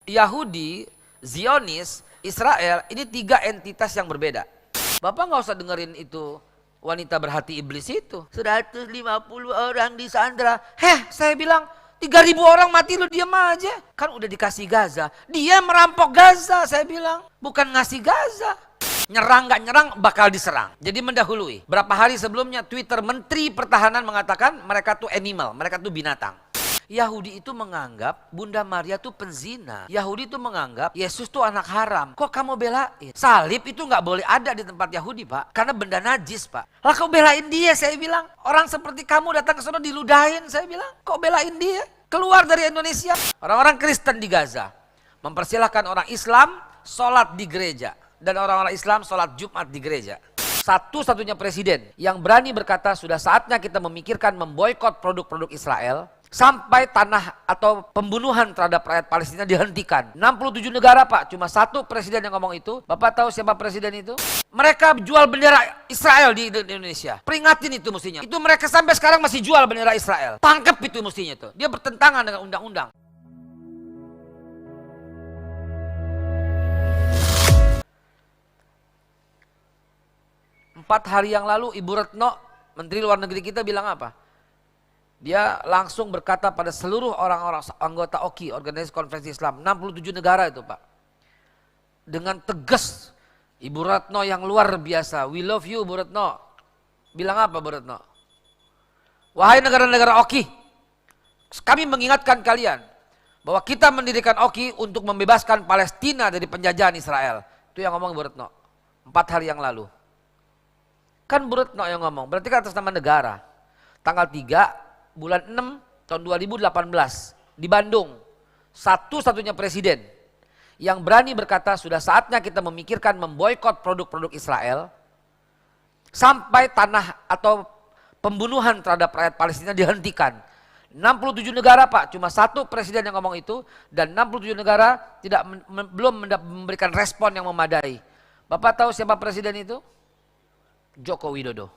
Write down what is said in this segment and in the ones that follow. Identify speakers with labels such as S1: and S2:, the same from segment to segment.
S1: Yahudi, Zionis, Israel, ini tiga entitas yang berbeda. Bapak nggak usah dengerin itu wanita berhati iblis itu. 150 orang disandra. Saya bilang 3.000 orang mati lu diam aja. Kan udah dikasih Gaza. Dia merampok Gaza saya bilang. Bukan ngasih Gaza. Nyerang nggak nyerang bakal diserang. Jadi mendahului. Berapa hari sebelumnya Twitter Menteri Pertahanan mengatakan mereka tuh animal, mereka tuh binatang. Yahudi itu menganggap Bunda Maria tuh penzina. Yahudi itu menganggap Yesus tuh anak haram. Kok kamu belain? Salib itu nggak boleh ada di tempat Yahudi, Pak. Karena benda najis, Pak. Lah kau belain dia, saya bilang. Orang seperti kamu datang ke sana diludahin, saya bilang. Kok belain dia? Keluar dari Indonesia. Orang-orang Kristen di Gaza mempersilahkan orang Islam sholat di gereja. Dan orang-orang Islam sholat Jumat di gereja. Satu-satunya presiden yang berani berkata sudah saatnya kita memikirkan memboikot produk-produk Israel. Sampai tanah atau pembunuhan terhadap rakyat Palestina dihentikan. 67 negara, Pak, cuma satu presiden yang ngomong itu. Bapak tahu siapa presiden itu? Mereka jual bendera Israel di Indonesia. Peringatin itu mestinya. Itu mereka sampai sekarang masih jual bendera Israel. Tangkep itu mestinya itu. Dia bertentangan dengan undang-undang. Empat hari yang lalu Ibu Retno, Menteri Luar Negeri kita bilang apa? Dia langsung berkata pada seluruh orang-orang anggota OKI, Organisasi Konferensi Islam, 67 negara itu, Pak. Dengan tegas, Ibu Retno yang luar biasa, we love you Bu Retno. Bilang apa Bu Retno? Wahai negara-negara OKI, kami mengingatkan kalian bahwa kita mendirikan OKI untuk membebaskan Palestina dari penjajahan Israel. Itu yang ngomong Bu Retno, 4 hari yang lalu. Kan Bu Retno yang ngomong, berarti kan atas nama negara. Tanggal 3 bulan 6 tahun 2018 di Bandung, satu-satunya presiden yang berani berkata sudah saatnya kita memikirkan memboikot produk-produk Israel sampai tanah atau pembunuhan terhadap rakyat Palestina dihentikan. 67 negara, Pak, cuma satu presiden yang ngomong itu, dan 67 negara belum memberikan respon yang memadai. Bapak tahu siapa presiden itu? Joko Widodo.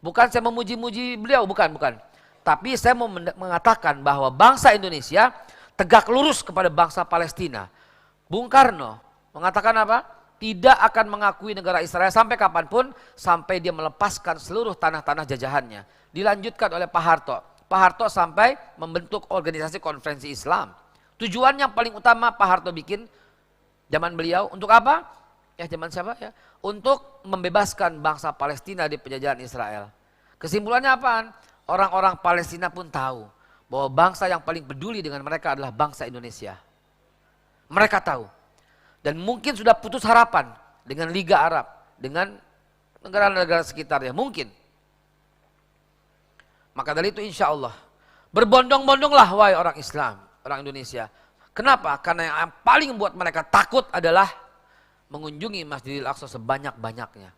S1: Bukan saya memuji-muji beliau, bukan. Tapi saya mau mengatakan bahwa bangsa Indonesia tegak lurus kepada bangsa Palestina. Bung Karno mengatakan apa? Tidak akan mengakui negara Israel sampai kapanpun, sampai dia melepaskan seluruh tanah-tanah jajahannya. Dilanjutkan oleh Pak Harto. Pak Harto sampai membentuk organisasi konferensi Islam. Tujuan yang paling utama Pak Harto bikin zaman beliau untuk apa? Zaman siapa ya? Untuk membebaskan bangsa Palestina di penjajahan Israel. Kesimpulannya apaan? Orang-orang Palestina pun tahu bahwa bangsa yang paling peduli dengan mereka adalah bangsa Indonesia. Mereka tahu. Dan mungkin sudah putus harapan dengan Liga Arab, dengan negara-negara sekitarnya, mungkin. Maka dari itu insya Allah, berbondong-bondonglah wahai orang Islam, orang Indonesia. Kenapa? Karena yang paling membuat mereka takut adalah mengunjungi Masjidil Aqsa sebanyak-banyaknya.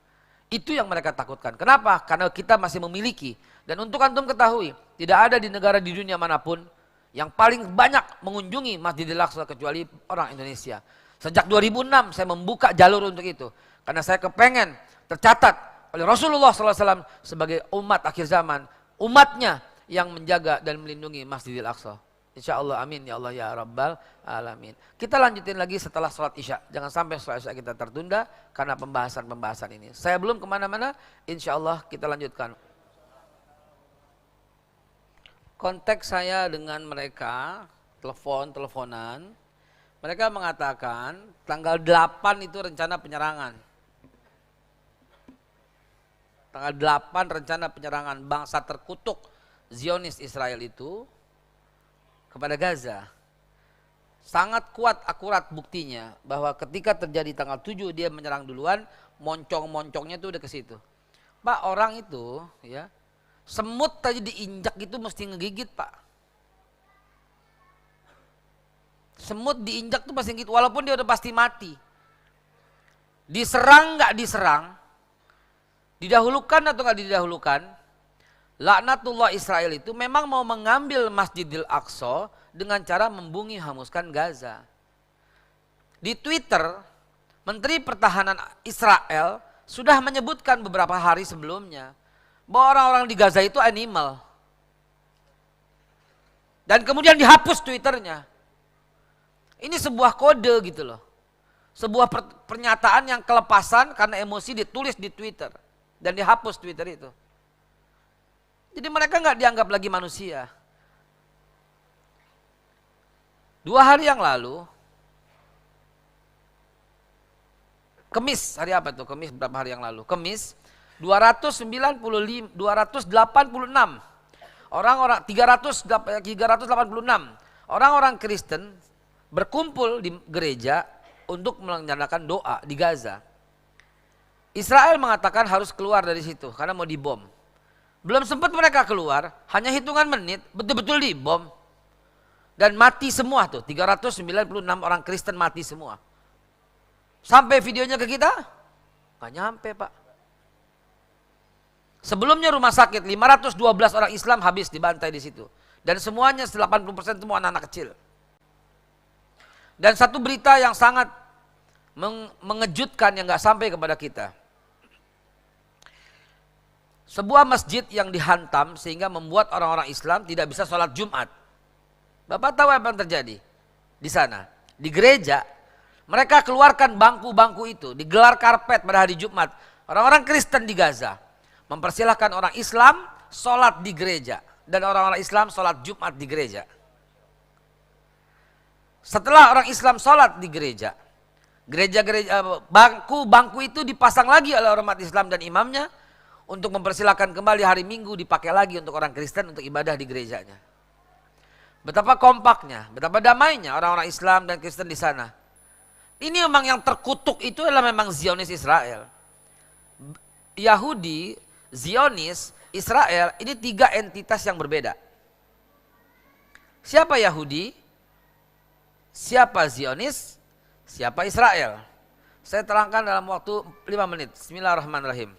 S1: Itu yang mereka takutkan. Kenapa? Karena kita masih memiliki. Dan untuk antum ketahui, tidak ada di negara di dunia manapun yang paling banyak mengunjungi Masjidil Aqsa kecuali orang Indonesia. Sejak 2006 saya membuka jalur untuk itu. Karena saya kepengen tercatat oleh Rasulullah SAW sebagai umat akhir zaman. Umatnya yang menjaga dan melindungi Masjidil Aqsa. Insya Allah, amin ya Allah ya Rabbal Alamin. Kita lanjutin lagi setelah sholat Isya. Jangan sampai sholat Isya kita tertunda karena pembahasan-pembahasan ini. Saya belum kemana-mana, insya Allah kita lanjutkan. Kontak saya dengan mereka, teleponan. Mereka mengatakan tanggal 8 itu rencana penyerangan. Tanggal 8 rencana penyerangan bangsa terkutuk Zionis Israel itu kepada Gaza. Sangat kuat akurat buktinya bahwa ketika terjadi tanggal 7 dia menyerang duluan, moncong-moncongnya itu udah ke situ. Pak, orang itu ya, semut tadi diinjak itu mesti ngegigit, Pak. Semut diinjak tuh pasti ngegigit walaupun dia udah pasti mati. Diserang nggak diserang, didahulukan atau nggak didahulukan, laknatullah Israel itu memang mau mengambil Masjidil Aqsa dengan cara membumi hanguskan Gaza. Di Twitter, Menteri Pertahanan Israel sudah menyebutkan beberapa hari sebelumnya bahwa orang-orang di Gaza itu animal. Dan kemudian dihapus Twitternya. Ini sebuah kode gitu loh. Sebuah pernyataan yang kelepasan karena emosi ditulis di Twitter. Dan dihapus Twitter itu. Jadi mereka nggak dianggap lagi manusia. 2 hari yang lalu, Kemis, hari apa itu? Kemis berapa hari yang lalu? Kemis, 286 orang-orang 386 orang-orang Kristen berkumpul di gereja untuk melaksanakan doa di Gaza. Israel mengatakan harus keluar dari situ karena mau dibom. Belum sempat mereka keluar, hanya hitungan menit betul-betul dibom. Dan mati semua tuh, 396 orang Kristen mati semua. Sampai videonya ke kita? Gak nyampe Pak. Sebelumnya rumah sakit 512 orang Islam habis dibantai di situ. Dan semuanya 80% semua anak-anak kecil. Dan satu berita yang sangat mengejutkan yang gak sampai kepada kita. Sebuah masjid yang dihantam sehingga membuat orang-orang Islam tidak bisa sholat Jumat. Bapak tahu apa yang terjadi di sana? Di gereja, mereka keluarkan bangku-bangku itu, digelar karpet pada hari Jumat. Orang-orang Kristen di Gaza mempersilahkan orang Islam sholat di gereja. Dan orang-orang Islam sholat Jumat di gereja. Setelah orang Islam sholat di gereja, bangku-bangku itu dipasang lagi oleh umat Islam dan imamnya untuk mempersilahkan kembali hari Minggu dipakai lagi untuk orang Kristen untuk ibadah di gerejanya. Betapa kompaknya, betapa damainya orang-orang Islam dan Kristen di sana. Ini memang yang terkutuk itu adalah memang Zionis Israel. Yahudi, Zionis, Israel ini 3 entitas yang berbeda. Siapa Yahudi? Siapa Zionis, siapa Israel? Saya terangkan dalam waktu 5 menit. Bismillahirrahmanirrahim.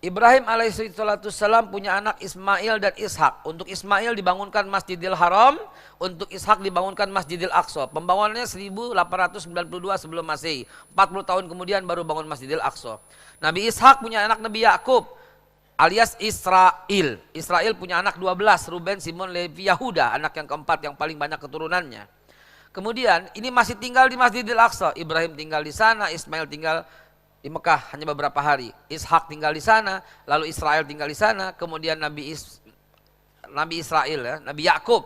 S1: Ibrahim alaihissalam punya anak Ismail dan Ishak. Untuk Ismail dibangunkan Masjidil Haram, untuk Ishak dibangunkan Masjidil Aqsa. Pembangunannya 1892 sebelum Masehi. 40 tahun kemudian baru bangun Masjidil Aqsa. Nabi Ishak punya anak Nabi Yakub alias Israel. Israel punya anak 12, Ruben, Simon, Levi, Yahuda, anak yang keempat yang paling banyak keturunannya. Kemudian ini masih tinggal di Masjidil Aqsa. Ibrahim tinggal di sana, Ismail tinggal di Mekah hanya beberapa hari. Ishak tinggal di sana, lalu Israel tinggal di sana. Kemudian Nabi Israel ya, Nabi Yakub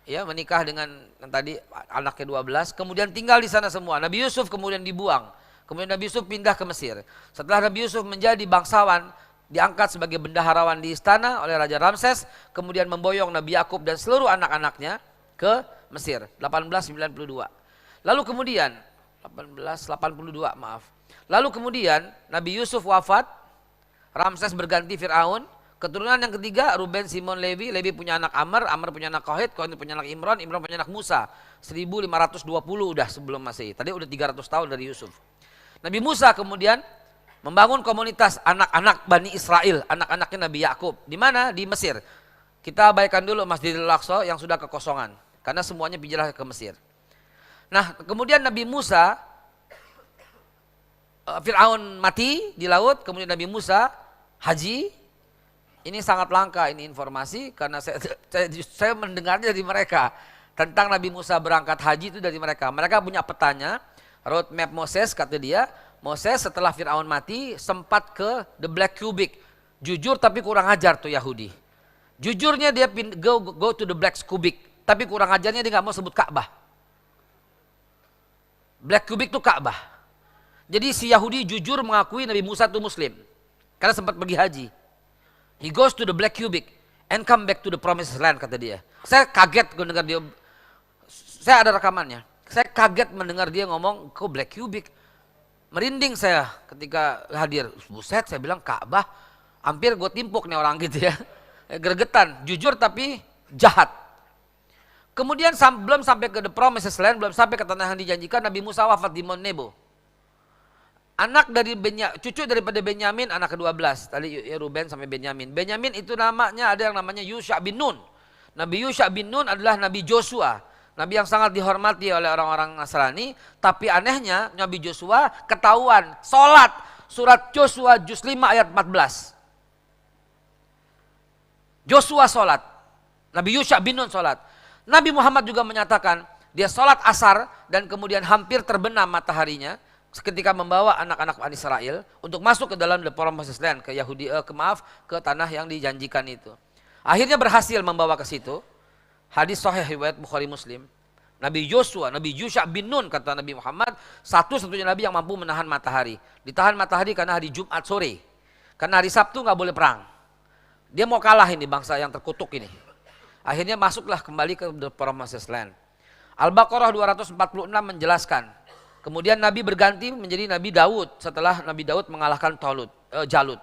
S1: ya menikah dengan yang tadi anaknya 12. Kemudian tinggal di sana semua. Nabi Yusuf kemudian dibuang. Kemudian Nabi Yusuf pindah ke Mesir. Setelah Nabi Yusuf menjadi bangsawan, diangkat sebagai bendaharawan di istana oleh Raja Ramses. Kemudian memboyong Nabi Yakub dan seluruh anak-anaknya ke Mesir 1892. Lalu kemudian 1882 maaf. Lalu kemudian Nabi Yusuf wafat, Ramses berganti Fir'aun. Keturunan yang ketiga Ruben, Simon, Levi. Levi punya anak Amr, Amr punya anak Kohit, Kohit punya anak Imran, Imran punya anak Musa. 1520 udah sebelum Masehi. Tadi udah 300 tahun dari Yusuf. Nabi Musa kemudian membangun komunitas anak-anak Bani Israel, anak-anaknya Nabi Yakub. Di mana? Di Mesir. Kita abaikan dulu Masjidil Aqsa yang sudah kekosongan. Karena semuanya pindah ke Mesir. Nah kemudian Nabi Musa, Fir'aun mati di laut, kemudian Nabi Musa haji. Ini sangat langka ini informasi karena saya mendengarnya dari mereka. Tentang Nabi Musa berangkat haji itu dari mereka. Mereka punya petanya, roadmap Moses kata dia. Moses setelah Fir'aun mati sempat ke the Black Cubic. Jujur tapi kurang ajar tuh Yahudi. Jujurnya dia go to the Black Cubic. Tapi kurang ajarnya dia nggak mau sebut Ka'bah. Black Cubic itu Ka'bah. Jadi si Yahudi jujur mengakui Nabi Musa itu Muslim. Karena sempat pergi haji. He goes to the Black Cubic and come back to the promised land kata dia. Saya kaget mendengar dia. Saya ada rekamannya. Saya kaget mendengar dia ngomong kok Black Cubic. Merinding saya ketika hadir. Buset saya bilang Ka'bah. Hampir gue timpuk nih orang gitu ya. Gregetan. Jujur tapi jahat. Kemudian belum sampai ke the promised land, belum sampai ke tanah yang dijanjikan, Nabi Musa wafat di Mount Nebo. Cucu daripada Benyamin, anak ke-12. Tadi Ruben sampai Benyamin. Benyamin itu namanya ada yang namanya Yusha bin Nun. Nabi Yusha bin Nun adalah Nabi Joshua. Nabi yang sangat dihormati oleh orang-orang Nasrani. Tapi anehnya Nabi Joshua ketahuan sholat. Surat Joshua juz 5 ayat 14. Joshua sholat. Nabi Yusha bin Nun sholat. Nabi Muhammad juga menyatakan Dia sholat asar dan kemudian hampir terbenam mataharinya ketika membawa anak-anak Bani Israel untuk masuk ke dalam the promised land, ke ke tanah yang dijanjikan itu. Akhirnya berhasil membawa ke situ. Hadis sahih riwayat Bukhari Muslim. Nabi Yusha bin Nun, kata Nabi Muhammad, satu-satunya Nabi yang mampu menahan matahari. Ditahan matahari karena hari Jumat sore. Karena hari Sabtu nggak boleh perang. Dia mau kalah ini bangsa yang terkutuk ini. Akhirnya masuklah kembali ke the promised land. Al-Baqarah 246 menjelaskan. Kemudian Nabi berganti menjadi Nabi Daud setelah Nabi Daud mengalahkan Jalut.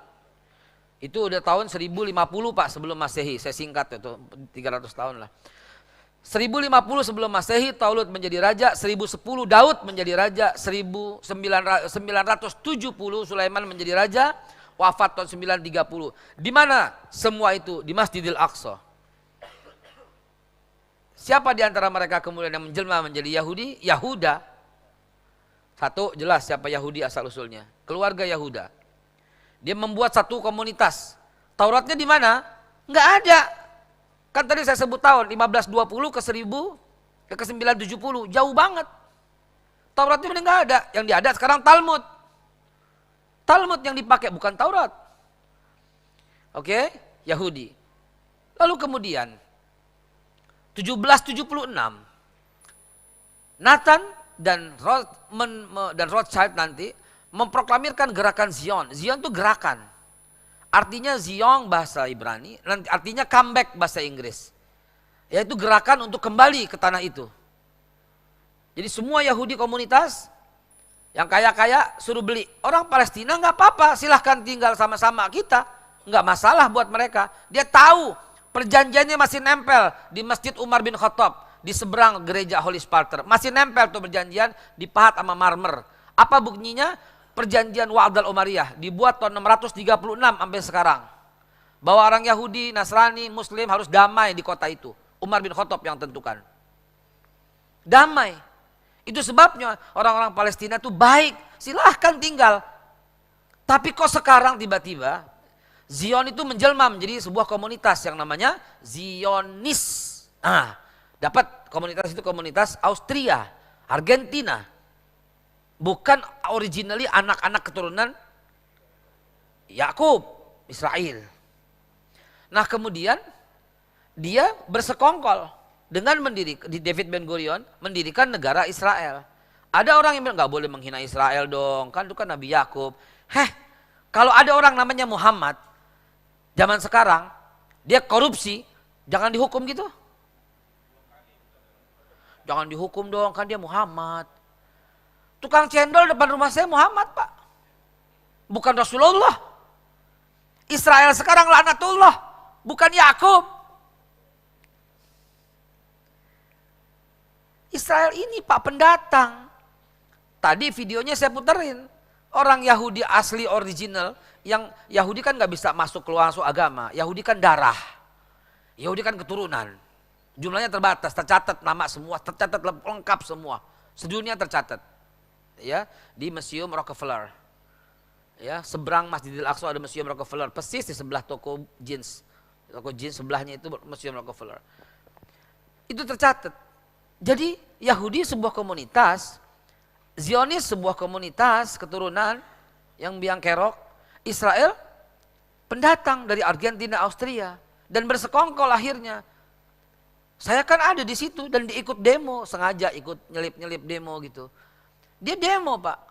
S1: Itu udah tahun 1050 Pak sebelum Masehi. Saya singkat itu 300 tahun lah. 1050 sebelum Masehi Talut menjadi raja, 1010 Daud menjadi raja, 1970 Sulaiman menjadi raja, wafat tahun 930. Di mana semua itu? Di Masjidil Aqsa. Siapa di antara mereka kemudian yang menjelma menjadi Yahudi? Yahuda. Satu jelas siapa Yahudi asal usulnya, keluarga Yahuda. Dia membuat satu komunitas. Tauratnya di mana? Enggak ada. Kan tadi saya sebut tahun 1520 ke 970, jauh banget. Tauratnya udah enggak ada, yang ada sekarang Talmud. Talmud yang dipakai bukan Taurat. Oke, Yahudi. Lalu kemudian 1776 Nathan dan Rothschild nanti memproklamirkan gerakan Zion. Zion itu gerakan. Artinya Zion bahasa Ibrani, artinya comeback bahasa Inggris. Yaitu gerakan untuk kembali ke tanah itu. Jadi semua Yahudi komunitas yang kaya-kaya suruh beli. Orang Palestina nggak apa-apa, silahkan tinggal sama-sama kita. Nggak masalah buat mereka. Dia tahu perjanjiannya masih nempel di Masjid Umar bin Khattab. Di seberang gereja Holy Sparter. Masih nempel tuh perjanjian, dipahat sama marmer. Apa buktinya? Perjanjian Wa'd al-Umariyah dibuat tahun 636 sampai sekarang. Bahwa orang Yahudi, Nasrani, Muslim harus damai di kota itu. Umar bin Khattab yang tentukan. Damai. Itu sebabnya orang-orang Palestina itu baik, silahkan tinggal. Tapi kok sekarang tiba-tiba Zion itu menjelma menjadi sebuah komunitas yang namanya Zionis. Dapat komunitas itu komunitas Austria, Argentina. Bukan originally anak-anak keturunan Yakub, Israel. Nah kemudian dia bersekongkol dengan David Ben Gurion mendirikan negara Israel. Ada orang yang bilang nggak boleh menghina Israel dong, kan itu kan Nabi Yakub. Kalau ada orang namanya Muhammad zaman sekarang dia korupsi, jangan dihukum gitu. Jangan dihukum dong, kan dia Muhammad. Tukang cendol depan rumah saya Muhammad Pak. Bukan Rasulullah. Israel sekarang laknatullah. Bukan Yakub. Israel ini Pak pendatang. Tadi videonya saya puterin. Orang Yahudi asli original. Yang Yahudi kan gak bisa masuk keluar masuk agama. Yahudi kan darah. Yahudi kan keturunan. Jumlahnya terbatas, tercatat nama semua, tercatat lengkap semua. Sedunia tercatat. Ya, di Museum Rockefeller. Ya, seberang Masjidil Aqsa ada Museum Rockefeller, persis di sebelah toko jeans. Toko jeans sebelahnya itu Museum Rockefeller. Itu tercatat. Jadi Yahudi sebuah komunitas, Zionis sebuah komunitas keturunan yang biang kerok, Israel pendatang dari Argentina, Austria dan bersekongkol akhirnya. Saya kan ada di situ dan diikut demo, sengaja ikut nyelip-nyelip demo gitu. Dia demo Pak.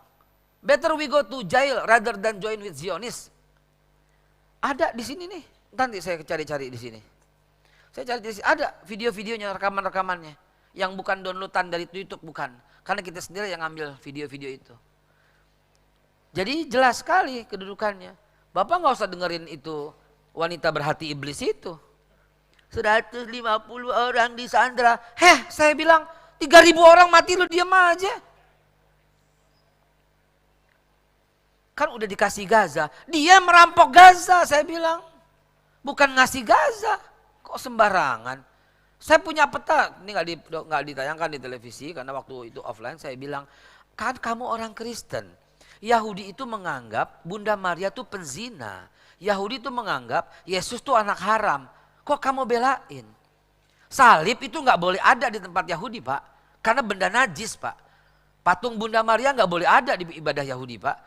S1: Better we go to jail rather than join with Zionis. Ada di sini nih. Nanti saya cari-cari di sini. Saya cari di sini. Ada video-videonya, rekaman-rekamannya. Yang bukan downloadan dari YouTube, bukan. Karena kita sendiri yang ngambil video-video itu. Jadi jelas sekali kedudukannya. Bapak nggak usah dengerin itu wanita berhati iblis itu. 150 orang disandra. Saya bilang 3.000 orang mati lu diam aja. Kan udah dikasih Gaza, dia merampok Gaza saya bilang. Bukan ngasih Gaza, kok sembarangan. Saya punya peta, ini nggak ditayangkan di televisi karena waktu itu offline saya bilang, kan kamu orang Kristen. Yahudi itu menganggap Bunda Maria itu penzina. Yahudi itu menganggap Yesus itu anak haram. Kok kamu belain? Salib itu nggak boleh ada di tempat Yahudi Pak. Karena benda najis Pak. Patung Bunda Maria nggak boleh ada di ibadah Yahudi Pak.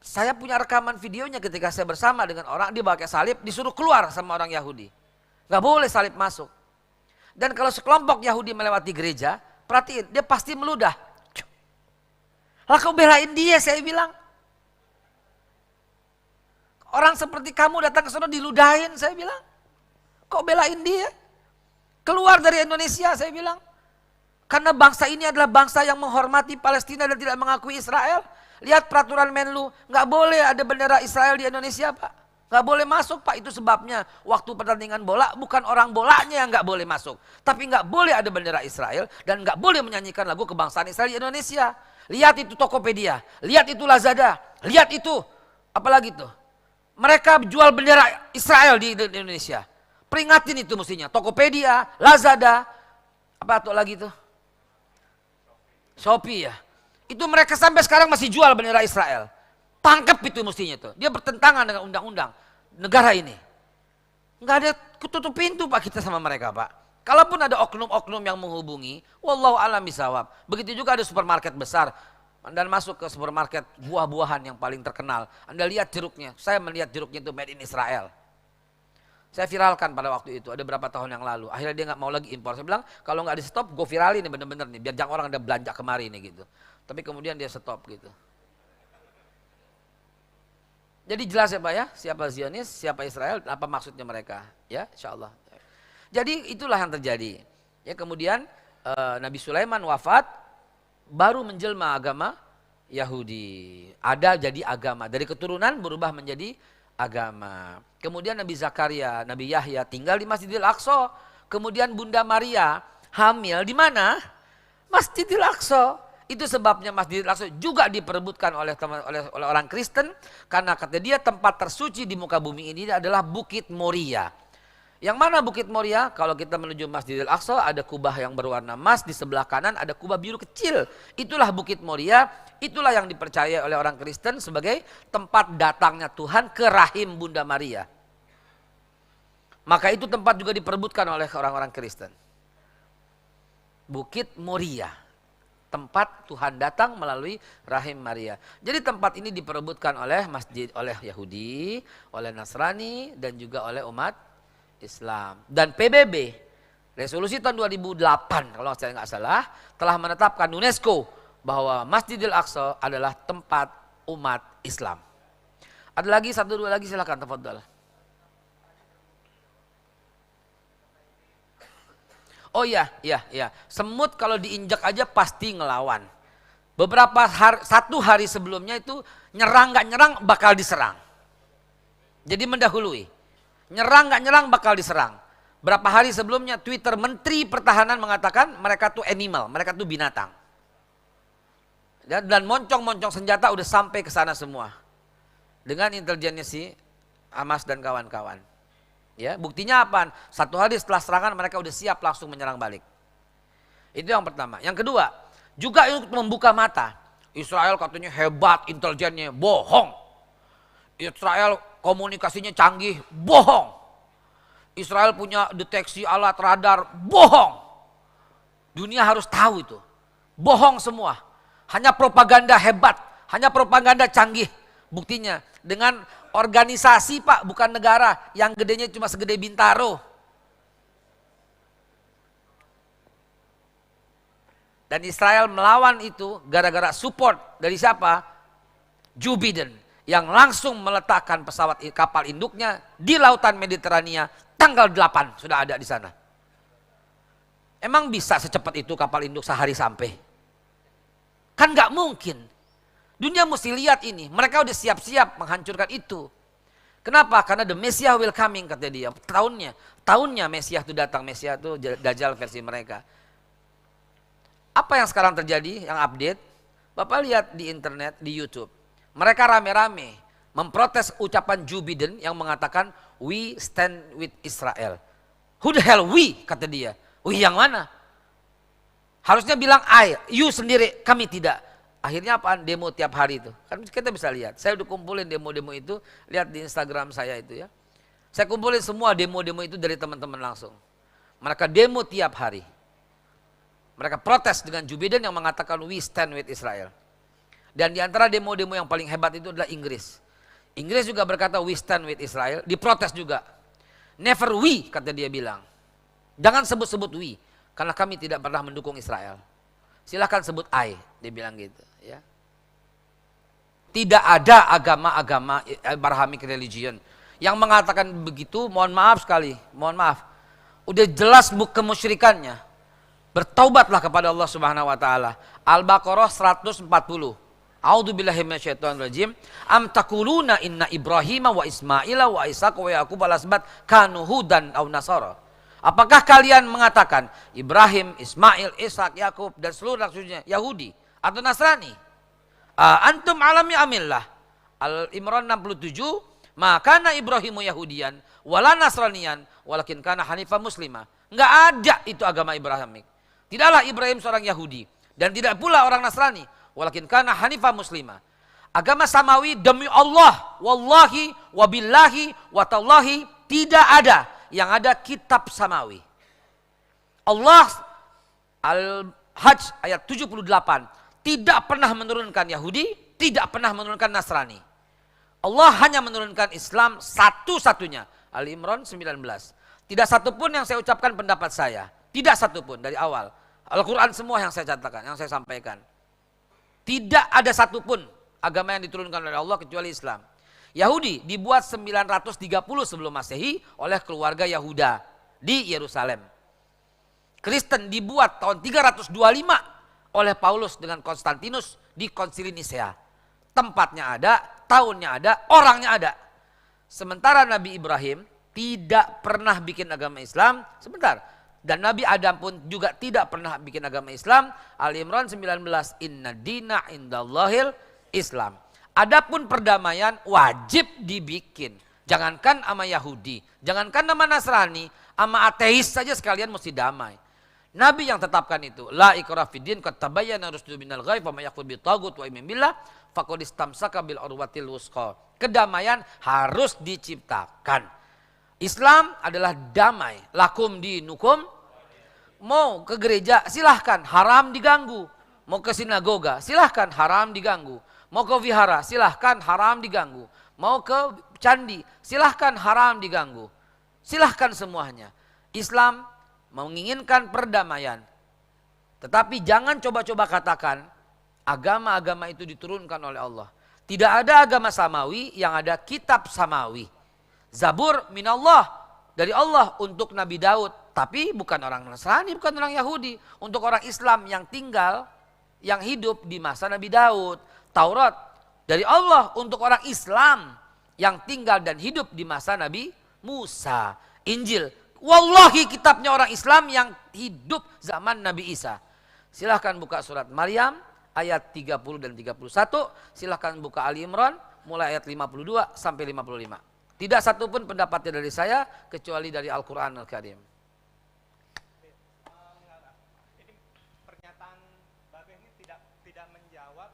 S1: Saya punya rekaman videonya ketika saya bersama dengan orang, dia pakai salib, disuruh keluar sama orang Yahudi. Nggak boleh salib masuk. Dan kalau sekelompok Yahudi melewati gereja, perhatiin, dia pasti meludah. Lah kau belain dia, saya bilang. Orang seperti kamu datang ke sana diludahin, saya bilang. Kok belain dia? Keluar dari Indonesia, saya bilang. Karena bangsa ini adalah bangsa yang menghormati Palestina dan tidak mengakui Israel. Lihat peraturan Menlu, nggak boleh ada bendera Israel di Indonesia Pak. Nggak boleh masuk Pak, itu sebabnya waktu pertandingan bola bukan orang bolanya yang nggak boleh masuk. Tapi nggak boleh ada bendera Israel dan nggak boleh menyanyikan lagu kebangsaan Israel di Indonesia. Lihat itu Tokopedia, lihat itu Lazada, lihat itu apalagi tuh. Mereka jual bendera Israel di Indonesia. Peringatin itu mestinya, Tokopedia, Lazada, apa tuh lagi tuh? Shopee ya. Itu mereka sampai sekarang masih jual bendera Israel. Tangkap itu mestinya tuh. Dia bertentangan dengan undang-undang negara ini. Nggak ada tutup pintu Pak kita sama mereka Pak. Kalaupun ada oknum-oknum yang menghubungi, wallahu a'lam bishawab. Begitu juga ada supermarket besar. Anda masuk ke supermarket buah-buahan yang paling terkenal. Anda lihat jeruknya. Saya melihat jeruknya itu made in Israel. Saya viralkan pada waktu itu, ada berapa tahun yang lalu. Akhirnya dia nggak mau lagi impor. Saya bilang, kalau nggak di stop, gue viralin nih bener-bener nih. Biar jangan orang ada belanja kemari nih gitu. Tapi kemudian dia stop gitu. Jadi jelas ya Pak ya, siapa Zionis, siapa Israel, apa maksudnya mereka. Ya insya Allah. Jadi itulah yang terjadi. Ya kemudian Nabi Sulaiman wafat, baru menjelma agama Yahudi. Ada jadi agama, dari keturunan berubah menjadi agama. Kemudian Nabi Zakaria, Nabi Yahya tinggal di Masjidil Aqsa. Kemudian Bunda Maria hamil di mana? Masjidil Aqsa. Itu sebabnya Masjidil Aqsa juga diperebutkan oleh orang Kristen. Karena kata dia tempat tersuci di muka bumi ini adalah Bukit Moria. Yang mana Bukit Moria? Kalau kita menuju Masjidil Aqsa ada kubah yang berwarna emas. Di sebelah kanan ada kubah biru kecil. Itulah Bukit Moria. Itulah yang dipercaya oleh orang Kristen sebagai tempat datangnya Tuhan ke rahim Bunda Maria. Maka itu tempat juga diperebutkan oleh orang-orang Kristen. Bukit Moria. Tempat Tuhan datang melalui rahim Maria. Jadi tempat ini diperebutkan oleh masjid, oleh Yahudi, oleh Nasrani, dan juga oleh umat Islam. Dan PBB, resolusi tahun 2008 kalau saya nggak salah, telah menetapkan UNESCO bahwa Masjidil Aqsa adalah tempat umat Islam. Ada lagi, satu dua lagi silakan, tafadhal. Oh iya, semut kalau diinjak aja pasti ngelawan. Beberapa hari, satu hari sebelumnya itu nyerang nggak nyerang bakal diserang. Jadi mendahului. Nyerang nggak nyerang bakal diserang. Berapa hari sebelumnya Twitter Menteri Pertahanan mengatakan mereka tuh animal, mereka tuh binatang. Dan moncong-moncong senjata udah sampai ke sana semua. Dengan intelijennya si Hamas dan kawan-kawan. Ya, buktinya apa? Satu hari setelah serangan mereka udah siap langsung menyerang balik. Itu yang pertama. Yang kedua, juga untuk membuka mata. Israel katanya hebat intelijennya, bohong. Israel komunikasinya canggih, bohong. Israel punya deteksi alat radar, bohong. Dunia harus tahu itu. Bohong semua. Hanya propaganda hebat, hanya propaganda canggih. Buktinya dengan organisasi Pak, bukan negara, yang gedenya cuma segede Bintaro. Dan Israel melawan itu gara-gara support dari siapa? Joe Biden yang langsung meletakkan pesawat kapal induknya di lautan Mediterania tanggal 8 sudah ada di sana. Emang bisa secepat itu kapal induk sehari sampai? Kan nggak mungkin. Dunia mesti lihat ini. Mereka udah siap-siap menghancurkan itu. Kenapa? Karena the Messiah will coming kata dia. Tahunnya Messiah itu datang. Messiah itu Dajjal versi mereka. Apa yang sekarang terjadi? Yang update. Bapak lihat di internet, di YouTube. Mereka rame-rame memprotes ucapan Joe Biden yang mengatakan we stand with Israel. Who the hell we? Kata dia. We yang mana? Harusnya bilang I, you sendiri, kami tidak. Akhirnya apaan? Demo tiap hari itu. Kan kita bisa lihat. Saya udah kumpulin demo-demo itu. Lihat di Instagram saya itu ya. Saya kumpulin semua demo-demo itu dari teman-teman langsung. Mereka demo tiap hari. Mereka protes dengan Joe Biden yang mengatakan we stand with Israel. Dan di antara demo-demo yang paling hebat itu adalah Inggris. Inggris juga berkata we stand with Israel, diprotes juga. Never we, kata dia bilang. Jangan sebut-sebut we, karena kami tidak pernah mendukung Israel. Silahkan sebut I, dia bilang gitu. Ya. Tidak ada agama-agama Abrahamic religion yang mengatakan begitu. Mohon maaf sekali, mohon maaf. Udah jelas kemusyrikannya. Bertaubatlah kepada Allah Subhanahu wa taala. Al-Baqarah 140. A'udzubillahi minasyaitonirrajim. Am taquluna inna Ibrahim wa Ismaila wa Ishaq wa Yaqub al-asbat kanu hudan aw nasara. Apakah kalian mengatakan Ibrahim, Ismail, Ishak, Yakub dan seluruh rasulnya Yahudi atau Nasrani? Antum alami amillah. Al-Imran 67. Maka na Ibrahimu Yahudian wala Nasranian walakin kana hanifah muslimah. Enggak ada itu agama Ibrahimik. Tidaklah Ibrahim seorang Yahudi dan tidak pula orang Nasrani. Walakin kana hanifah muslimah. Agama samawi demi Allah, wallahi, wabillahi, watallahi, tidak ada. Yang ada kitab samawi. Allah Al-Hajj ayat 78 tidak pernah menurunkan Yahudi, tidak pernah menurunkan Nasrani. Allah hanya menurunkan Islam satu-satunya. Al-Imran 19. Tidak satupun yang saya ucapkan pendapat saya. Tidak satupun dari awal. Al-Quran semua yang saya catatkan, yang saya sampaikan. Tidak ada satupun agama yang diturunkan oleh Allah kecuali Islam. Yahudi dibuat 930 sebelum Masehi oleh keluarga Yahuda di Yerusalem. Kristen dibuat tahun 325 oleh Paulus dengan Konstantinus di Konsili Nisea. Tempatnya ada, tahunnya ada, orangnya ada. Sementara Nabi Ibrahim tidak pernah bikin agama Islam, sebentar. Dan Nabi Adam pun juga tidak pernah bikin agama Islam. Al-Imran 19, inna dina indallahil Islam. Adapun perdamaian wajib dibikin. Jangankan sama Yahudi, jangankan sama Nasrani, sama ateis saja sekalian mesti damai. Nabi yang tetapkan itu, la ikrah fiddin qad tabayyana rusdu minal ghayy faman yakfur bitaghut wa yu'min billah faqad istamsaka bil urwatil wuthqa. Kedamaian harus diciptakan. Islam adalah damai. Lakum dinukum. Mau ke gereja silahkan, haram diganggu. Mau ke sinagoga silahkan, haram diganggu. Mau ke vihara silahkan, haram diganggu. Mau ke candi silahkan, haram diganggu. Silahkan semuanya. Islam menginginkan perdamaian. Tetapi jangan coba-coba katakan agama-agama itu diturunkan oleh Allah. Tidak ada agama samawi, yang ada kitab samawi. Zabur minallah, dari Allah untuk Nabi Daud. Tapi bukan orang Nasrani, bukan orang Yahudi. Untuk orang Islam yang tinggal, yang hidup di masa Nabi Daud. Taurat dari Allah untuk orang Islam yang tinggal dan hidup di masa Nabi Musa. Injil, wallahi kitabnya orang Islam yang hidup zaman Nabi Isa. Silahkan buka surat Maryam ayat 30 dan 31. Silahkan buka Ali Imran mulai ayat 52 sampai 55. Tidak satupun pendapatnya dari saya kecuali dari Al-Quran Al-Karim.
S2: Ini pernyataan Babeh ini tidak menjawab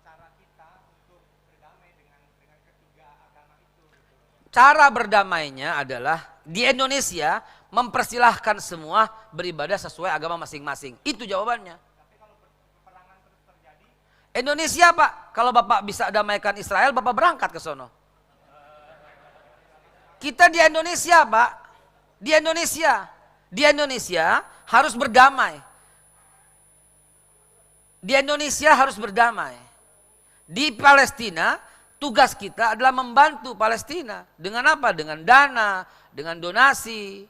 S2: cara kita untuk berdamai dengan ketiga agama itu.
S1: Cara berdamainya adalah di Indonesia mempersilahkan semua beribadah sesuai agama masing-masing. Itu jawabannya.
S2: Tapi kalau peperangan terus terjadi,
S1: Indonesia Pak, kalau Bapak bisa damaikan Israel, Bapak berangkat ke sono. Kita di Indonesia Pak, di Indonesia harus berdamai. Di Indonesia harus berdamai. Di Palestina tugas kita adalah membantu Palestina. Dengan apa? Dengan dana, dengan donasi,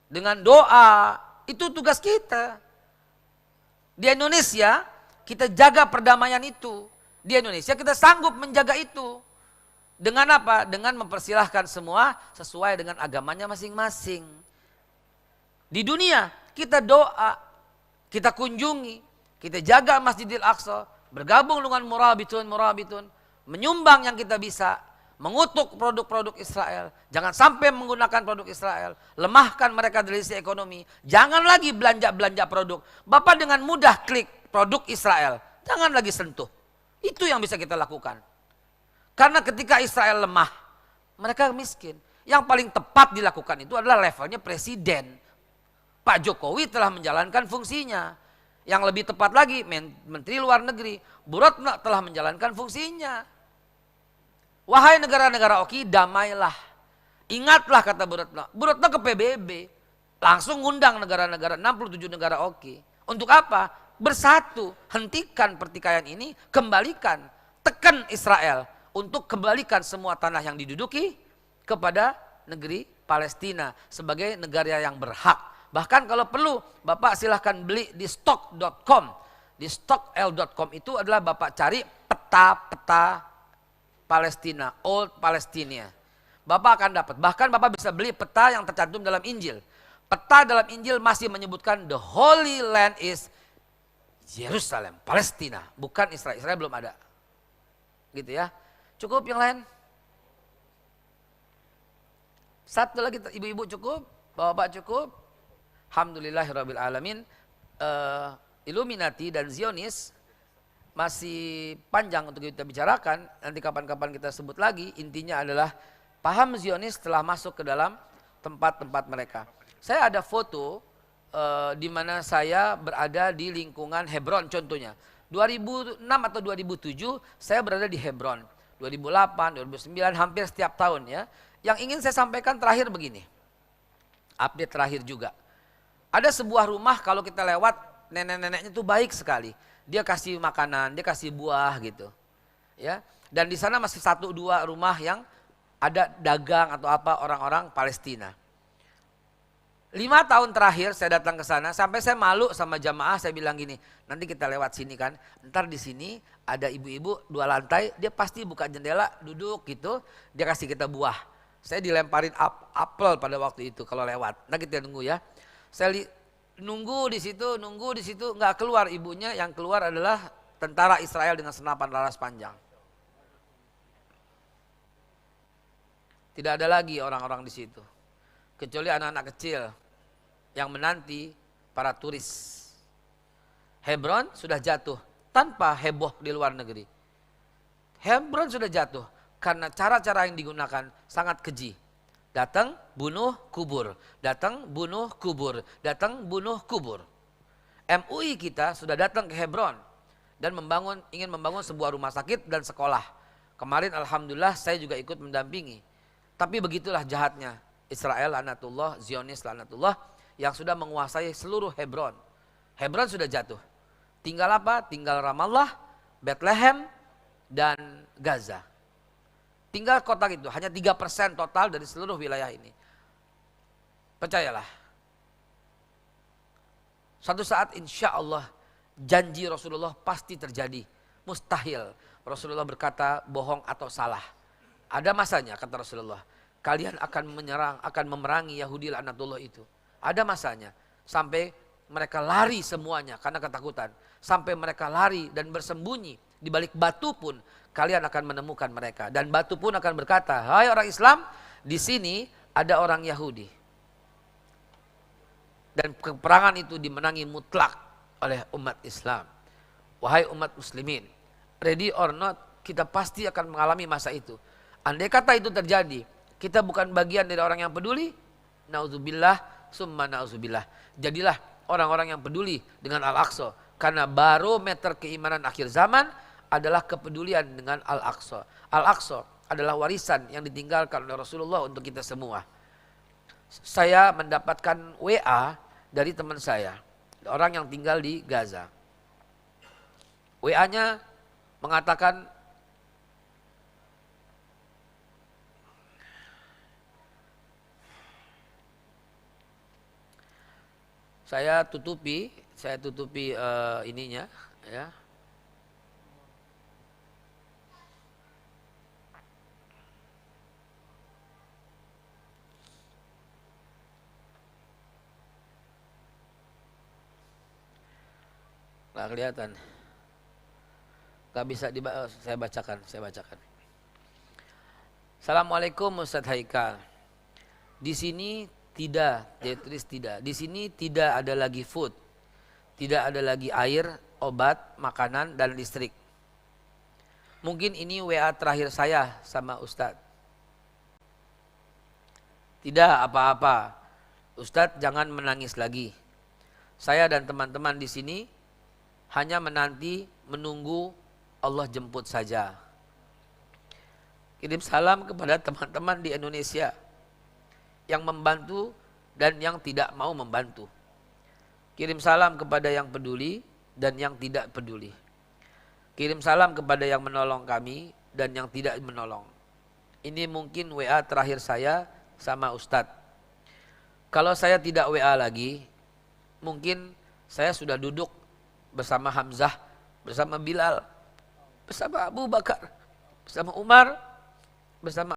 S1: dengan doa. Itu tugas kita. Di Indonesia kita jaga perdamaian itu. Di Indonesia kita sanggup menjaga itu. Dengan apa? Dengan mempersilahkan semua sesuai dengan agamanya masing-masing. Di dunia kita doa, kita kunjungi, kita jaga Masjidil Aqsa, bergabung dengan murabitun, menyumbang yang kita bisa, mengutuk produk-produk Israel. Jangan sampai menggunakan produk Israel, lemahkan mereka dari sisi ekonomi. Jangan lagi belanja produk. Bapak dengan mudah klik produk Israel, jangan lagi sentuh. Itu yang bisa kita lakukan. Karena ketika Israel lemah, mereka miskin. Yang paling tepat dilakukan itu adalah levelnya presiden. Pak Jokowi telah menjalankan fungsinya. Yang lebih tepat lagi, Menteri Luar Negeri Bu Retno telah menjalankan fungsinya. Wahai negara-negara oki, damailah. Ingatlah kata Bu Retno. Bu Retno ke PBB, langsung ngundang negara-negara, 67 negara oki. Untuk apa? Bersatu, hentikan pertikaian ini, kembalikan, tekan Israel untuk kembalikan semua tanah yang diduduki kepada negeri Palestina sebagai negara yang berhak. Bahkan kalau perlu, Bapak silahkan beli di stock.com. Di stockl.com itu adalah Bapak cari peta-peta Palestina, Old Palestina. Bapak akan dapat. Bahkan Bapak bisa beli peta yang tercantum dalam Injil. Peta dalam Injil masih menyebutkan the Holy Land is Yerusalem, Palestina. Bukan Israel, Israel belum ada. Gitu ya. Cukup yang lain? Satu lagi, ibu-ibu cukup? Bapak cukup? Alhamdulillahirabbil alamin. Illuminati dan Zionis masih panjang untuk kita bicarakan. Nanti kapan-kapan kita sebut lagi. Intinya adalah paham Zionis telah masuk ke dalam tempat-tempat mereka. Saya ada foto di mana saya berada di lingkungan Hebron contohnya. 2006 atau 2007 saya berada di Hebron. 2008, 2009 hampir setiap tahun ya. Yang ingin saya sampaikan terakhir begini. Update terakhir juga. Ada sebuah rumah kalau kita lewat nenek-neneknya itu baik sekali. Dia kasih makanan, dia kasih buah gitu. Ya. Dan di sana masih 1-2 rumah yang ada dagang atau apa orang-orang Palestina. 5 tahun terakhir saya datang ke sana sampai saya malu sama jamaah, saya bilang gini, nanti kita lewat sini kan, ntar di sini ada ibu-ibu 2 lantai, dia pasti buka jendela, duduk gitu, dia kasih kita buah. Saya dilemparin apel pada waktu itu kalau lewat. Nah kita nunggu ya. Saya nunggu di situ, nggak keluar ibunya, yang keluar adalah tentara Israel dengan senapan laras panjang. Tidak ada lagi orang-orang di situ, kecuali anak-anak kecil yang menanti para turis. Hebron sudah jatuh tanpa heboh di luar negeri. Hebron sudah jatuh karena cara-cara yang digunakan sangat keji. Datang, bunuh, kubur. Datang, bunuh, kubur. Datang, bunuh, kubur. MUI kita sudah datang ke Hebron dan ingin membangun sebuah rumah sakit dan sekolah. Kemarin alhamdulillah saya juga ikut mendampingi. Tapi begitulah jahatnya Israel laknatullah, Zionis laknatullah yang sudah menguasai seluruh Hebron. Hebron sudah jatuh. Tinggal apa? Tinggal Ramallah, Bethlehem, dan Gaza. Tinggal kota itu, hanya 3% total dari seluruh wilayah ini. Percayalah. Suatu saat insya Allah janji Rasulullah pasti terjadi. Mustahil Rasulullah berkata bohong atau salah. Ada masanya kata Rasulullah. Kalian akan menyerang, akan memerangi Yahudi laknatullah itu. Ada masanya. Sampai mereka lari semuanya karena ketakutan. Sampai mereka lari dan bersembunyi. Di balik batu pun kalian akan menemukan mereka. Dan batu pun akan berkata, hai orang Islam, di sini ada orang Yahudi. Dan peperangan itu dimenangi mutlak oleh umat Islam. Wahai umat muslimin, ready or not, kita pasti akan mengalami masa itu. Andai kata itu terjadi, kita bukan bagian dari orang yang peduli, nauzubillah, summa nauzubillah. Jadilah orang-orang yang peduli dengan Al-Aqsa. Karena barometer keimanan akhir zaman adalah kepedulian dengan Al-Aqsa. Al-Aqsa adalah warisan yang ditinggalkan oleh Rasulullah untuk kita semua. Saya mendapatkan WA dari teman saya, orang yang tinggal di Gaza. WA-nya mengatakan, saya tutupi ininya ya. Nggak kelihatan. Nggak bisa saya bacakan. Assalamualaikum Ustadz Haikal. Di sini tidak, dia tulis tidak. Di sini tidak ada lagi food. Tidak ada lagi air, obat, makanan, dan listrik. Mungkin ini WA terakhir saya sama Ustadz. Tidak apa-apa. Ustadz jangan menangis lagi. Saya dan teman-teman di sini hanya menunggu Allah jemput saja. Kirim salam kepada teman-teman di Indonesia yang membantu dan yang tidak mau membantu. Kirim salam kepada yang peduli dan yang tidak peduli. Kirim salam kepada yang menolong kami dan yang tidak menolong. Ini mungkin WA terakhir saya sama Ustadz. Kalau saya tidak WA lagi, mungkin saya sudah duduk bersama Hamzah, bersama Bilal, bersama Abu Bakar, bersama Umar, bersama